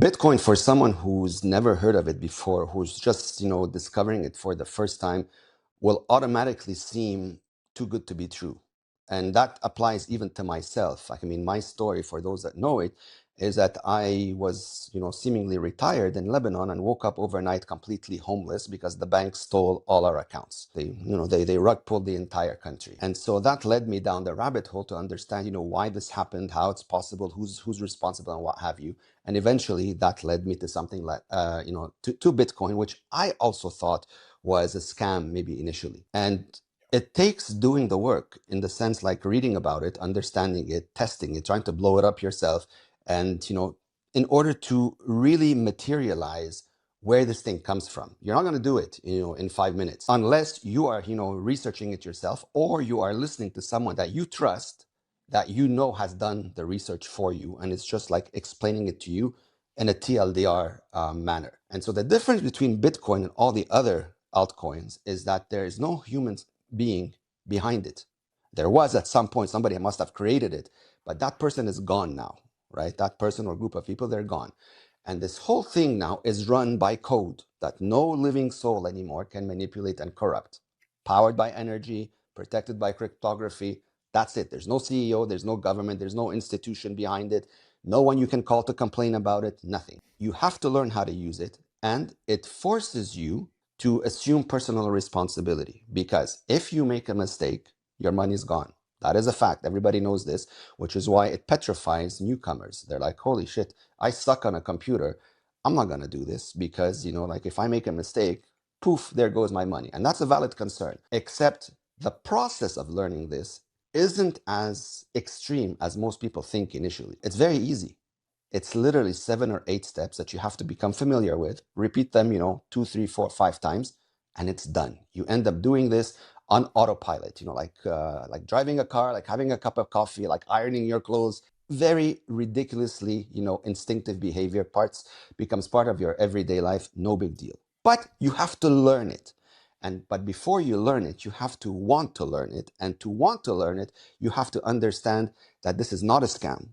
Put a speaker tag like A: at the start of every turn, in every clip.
A: Bitcoin, for someone who's never heard of it before, who's just, discovering it for the first time, will automatically seem too good to be true. And that applies even to myself. Like, I mean, my story, for those that know it, is that I was, seemingly retired in Lebanon and woke up overnight completely homeless because the bank stole all our accounts. They rug pulled the entire country. And so that led me down the rabbit hole to understand, why this happened, how it's possible, who's responsible, and what have you. And eventually that led me to something like, to Bitcoin, which I also thought was a scam maybe initially. And it takes doing the work, in the sense like reading about it, understanding it, testing it, trying to blow it up yourself. And, in order to really materialize where this thing comes from. You're not going to do it, in 5 minutes, unless you are, researching it yourself, or you are listening to someone that you trust, that has done the research for you, and it's just like explaining it to you in a TLDR manner. And so the difference between Bitcoin and all the other altcoins is that there is no human being behind it. There was at some point, somebody must have created it, but that person is gone now, right? That person or group of people, they're gone. And this whole thing now is run by code that no living soul anymore can manipulate and corrupt. Powered by energy, protected by cryptography. That's it. There's no CEO, there's no government, there's no institution behind it, no one you can call to complain about it, nothing. You have to learn how to use it, and it forces you to assume personal responsibility, because if you make a mistake, your money's gone. That is a fact. Everybody knows this, which is why it petrifies newcomers. They're like, holy shit, I suck on a computer. I'm not going to do this because, like if I make a mistake, poof, there goes my money. And that's a valid concern. Except the process of learning this isn't as extreme as most people think initially. It's very easy. It's literally 7 or 8 steps that you have to become familiar with. Repeat them, 2, 3, 4, 5 times, and it's done. You end up doing this on autopilot, like driving a car, like having a cup of coffee, like ironing your clothes. Very ridiculously, instinctive behavior becomes part of your everyday life. No big deal. But you have to learn it. But before you learn it, you have to want to learn it. And to want to learn it, you have to understand that this is not a scam.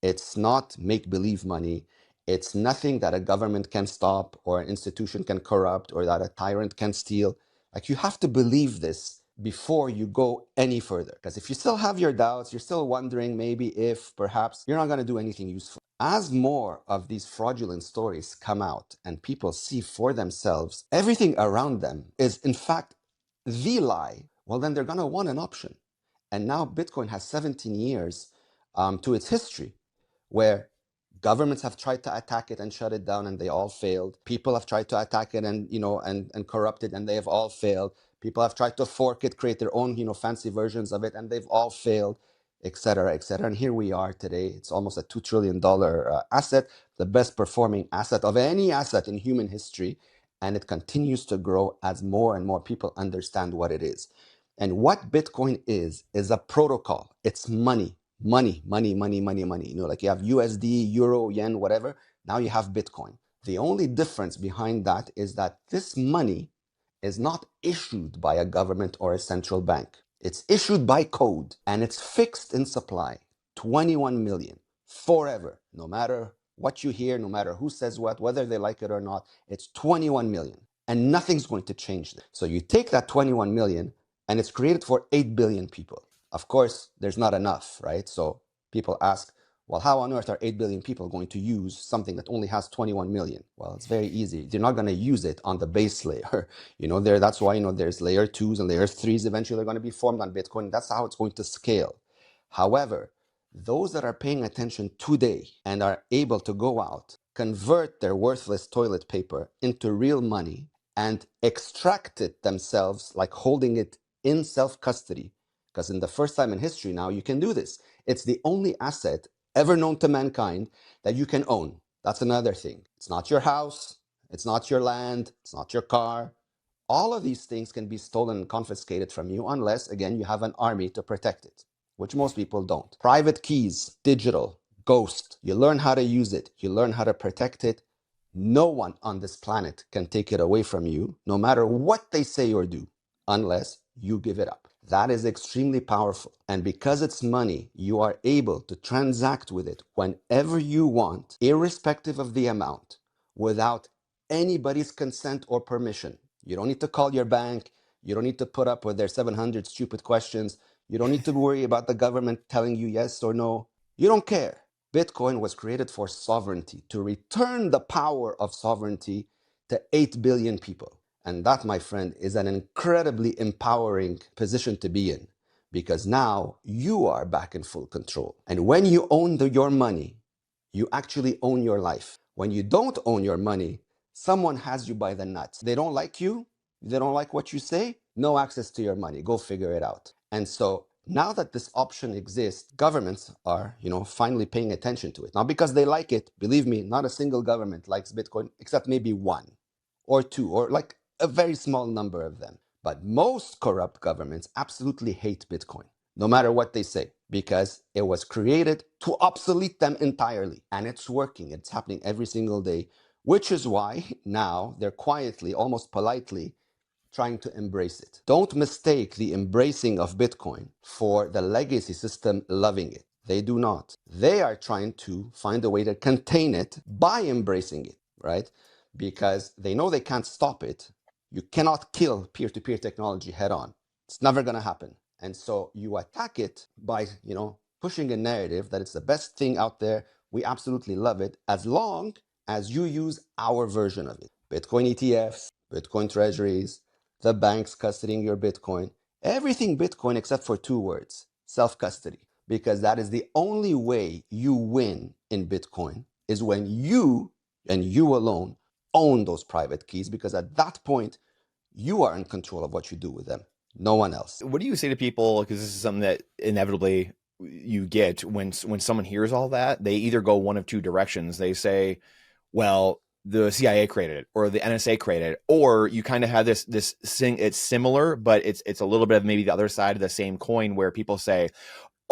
A: It's not make-believe money. It's nothing that a government can stop or an institution can corrupt or that a tyrant can steal. Like, you have to believe this before you go any further. Because if you still have your doubts, you're still wondering maybe if perhaps you're not going to do anything useful. As more of these fraudulent stories come out and people see for themselves, everything around them is in fact the lie, well, then they're going to want an option. And now Bitcoin has 17 years to its history, where governments have tried to attack it and shut it down and they all failed. People have tried to attack it and and corrupt it and they have all failed. People have tried to fork it, create their own fancy versions of it, and they've all failed, etc., etc. And here we are today. It's almost a $2 trillion asset, the best performing asset of any asset in human history, and it continues to grow as more and more people understand what it is. And what Bitcoin is a protocol. It's money. Money, money, money, money, money. Like you have USD, Euro, Yen, whatever. Now you have Bitcoin. The only difference behind that is that this money is not issued by a government or a central bank. It's issued by code, and it's fixed in supply. 21 million forever. No matter what you hear, no matter who says what, whether they like it or not, it's 21 million. And nothing's going to change this. So you take that 21 million, and it's created for 8 billion people. Of course, there's not enough, right? So people ask, well, how on earth are 8 billion people going to use something that only has 21 million? Well, it's very easy. They're not going to use it on the base layer. That's why, there's layer 2s and layer 3s eventually are going to be formed on Bitcoin. That's how it's going to scale. However, those that are paying attention today and are able to go out, convert their worthless toilet paper into real money and extract it themselves, like holding it in self-custody, because in the first time in history now you can do this. It's the only asset ever known to mankind that you can own. That's another thing. It's not your house, it's not your land, it's not your car. All of these things can be stolen and confiscated from you unless, again, you have an army to protect it, which most people don't. Private keys, digital, ghost. You learn how to use it, you learn how to protect it. No one on this planet can take it away from you, no matter what they say or do, unless you give it up. That is extremely powerful. And because it's money, you are able to transact with it whenever you want, irrespective of the amount, without anybody's consent or permission. You don't need to call your bank. You don't need to put up with their 700 stupid questions. You don't need to worry about the government telling you yes or no. You don't care. Bitcoin was created for sovereignty, to return the power of sovereignty to 8 billion people. And that, my friend, is an incredibly empowering position to be in, because now you are back in full control. And when you own your money, you actually own your life. When you don't own your money, someone has you by the nuts. They don't like you. They don't like what you say. No access to your money. Go figure it out. And so now that this option exists, governments are, finally paying attention to it. Not because they like it. Believe me, not a single government likes Bitcoin, except maybe one or two, or like a very small number of them. But most corrupt governments absolutely hate Bitcoin, no matter what they say, because it was created to obsolete them entirely. And it's working. It's happening every single day, which is why now they're quietly, almost politely, trying to embrace it. Don't mistake the embracing of Bitcoin for the legacy system loving it. They do not. They are trying to find a way to contain it by embracing it, right? Because they know they can't stop it. You cannot kill peer-to-peer technology head on. It's never going to happen. And so you attack it by, pushing a narrative that it's the best thing out there. We absolutely love it, as long as you use our version of it. Bitcoin ETFs, Bitcoin treasuries, the banks custodying your Bitcoin, everything Bitcoin except for two words: self-custody. Because that is the only way you win in Bitcoin, is when you, and you alone, own those private keys, because at that point, you are in control of what you do with them, no one else.
B: What do you say to people, because this is something that inevitably you get when someone hears all that? They either go one of two directions. They say, well, the CIA created it, or the NSA created it, or you kind of have this thing. It's similar, but it's a little bit of maybe the other side of the same coin, where people say,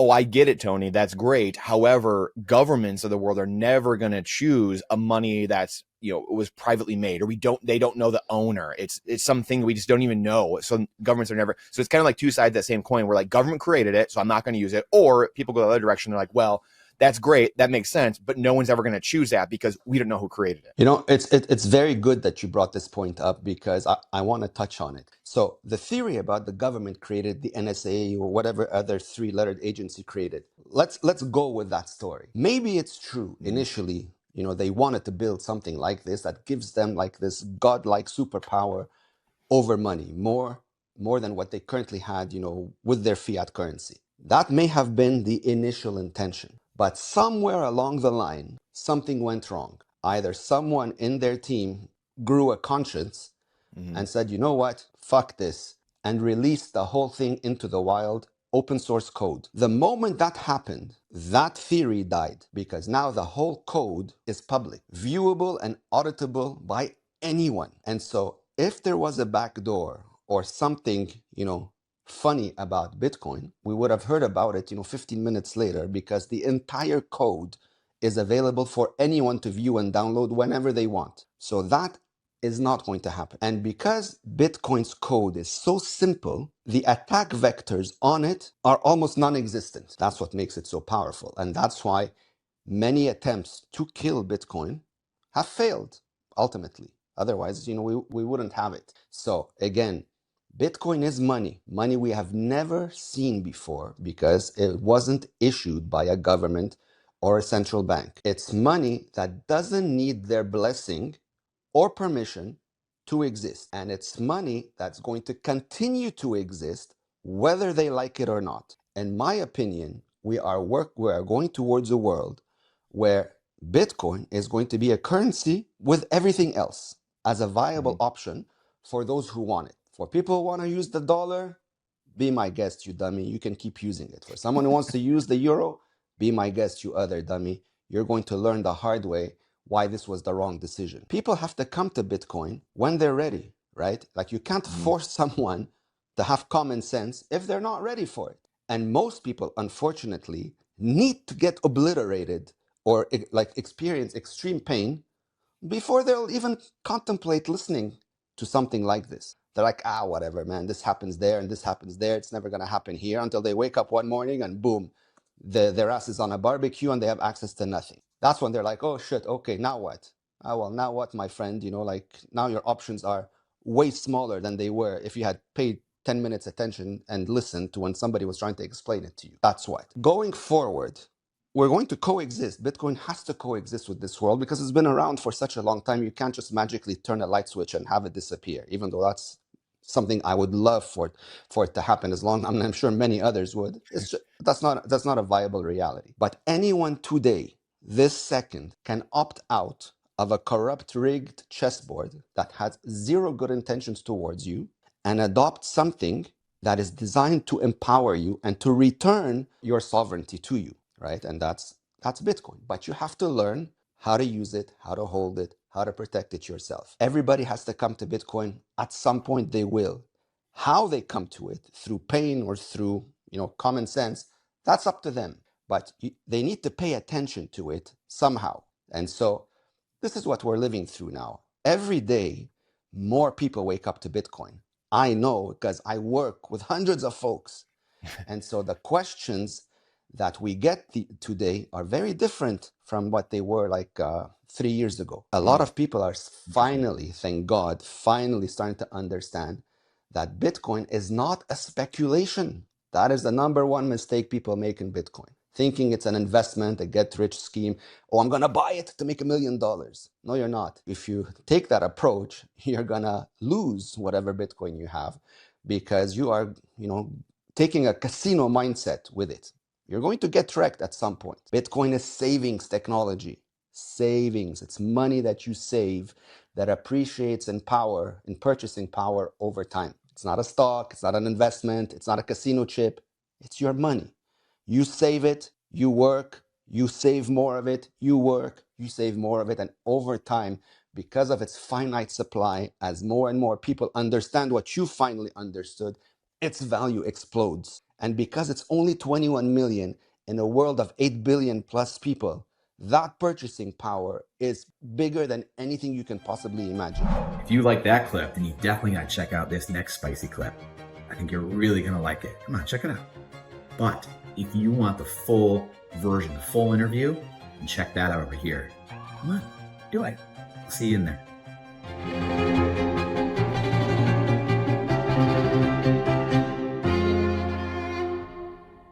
B: oh, I get it, Tony, that's great. However, governments of the world are never going to choose a money that's, was privately made, or they don't know the owner. It's something we just don't even know. So governments are never, so it's kind of like two sides of that same coin, where like government created it, so I'm not going to use it. Or people go the other direction. They're like, well, that's great, that makes sense, but no one's ever going to choose that because we don't know who created it.
A: It's very good that you brought this point up, because I want to touch on it. So the theory about the government created the NSA or whatever other three-lettered agency created, let's go with that story. Maybe it's true initially, they wanted to build something like this that gives them like this godlike superpower over money, more than what they currently had, with their fiat currency. That may have been the initial intention. But somewhere along the line, something went wrong. Either someone in their team grew a conscience and said, you know what, fuck this, and released the whole thing into the wild, open source code. The moment that happened, that theory died, because now the whole code is public, viewable and auditable by anyone. And so if there was a backdoor or something, funny about Bitcoin, we would have heard about it, 15 minutes later, because the entire code is available for anyone to view and download whenever they want. So that is not going to happen. And because Bitcoin's code is so simple, the attack vectors on it are almost non-existent. That's what makes it so powerful. And that's why many attempts to kill Bitcoin have failed ultimately. Otherwise, we wouldn't have it. So again, Bitcoin is money we have never seen before, because it wasn't issued by a government or a central bank. It's money that doesn't need their blessing or permission to exist. And it's money that's going to continue to exist whether they like it or not. In my opinion, we are going towards a world where Bitcoin is going to be a currency with everything else as a viable option for those who want it. For people who want to use the dollar, be my guest, you dummy. You can keep using it. For someone who wants to use the euro, be my guest, you other dummy. You're going to learn the hard way why this was the wrong decision. People have to come to Bitcoin when they're ready, right? Like, you can't force someone to have common sense if they're not ready for it. And most people, unfortunately, need to get obliterated or like experience extreme pain before they'll even contemplate listening to something like this. They're like, whatever, man, this happens there and this happens there. It's never going to happen here, until they wake up one morning and boom, their ass is on a barbecue and they have access to nothing. That's when they're like, oh shit, okay, now what? Well, now what, my friend? Like, now your options are way smaller than they were if you had paid 10 minutes attention and listened to when somebody was trying to explain it to you. That's what. Going forward, we're going to coexist. Bitcoin has to coexist with this world because it's been around for such a long time. You can't just magically turn a light switch and have it disappear, even though that's something I would love for it to happen. I'm sure many others would. That's not a viable reality. But anyone today, this second, can opt out of a corrupt, rigged chessboard that has zero good intentions towards you and adopt something that is designed to empower you and to return your sovereignty to you, right? And that's Bitcoin. But you have to learn how to use it, how to hold it, how to protect it yourself. Everybody has to come to Bitcoin. At some point they will. How they come to it, through pain or through common sense, that's up to them. But they need to pay attention to it somehow. And so this is what we're living through now. Every day, more people wake up to Bitcoin. I know, because I work with hundreds of folks. And so the questions that we get today are very different from what they were like 3 years ago. A lot of people are finally, thank God, starting to understand that Bitcoin is not a speculation. That is the number one mistake people make in Bitcoin. Thinking it's an investment, a get-rich scheme. Oh, I'm going to buy it to make $1 million. No, you're not. If you take that approach, you're going to lose whatever Bitcoin you have, because you are, taking a casino mindset with it. You're going to get wrecked at some point. Bitcoin is savings technology. Savings. It's money that you save that appreciates in power, in purchasing power over time. It's not a stock. It's not an investment. It's not a casino chip. It's your money. You save it, you work, you save more of it, you work, you save more of it. And over time, because of its finite supply, as more and more people understand what you finally understood, its value explodes. And because it's only 21 million in a world of 8 billion plus people, that purchasing power is bigger than anything you can possibly imagine.
C: If you like that clip, then you definitely got to check out this next spicy clip. I think you're really going to like it. Come on, check it out. But if you want the full version, the full interview, then check that out over here. Come on, do it. I'll see you in there.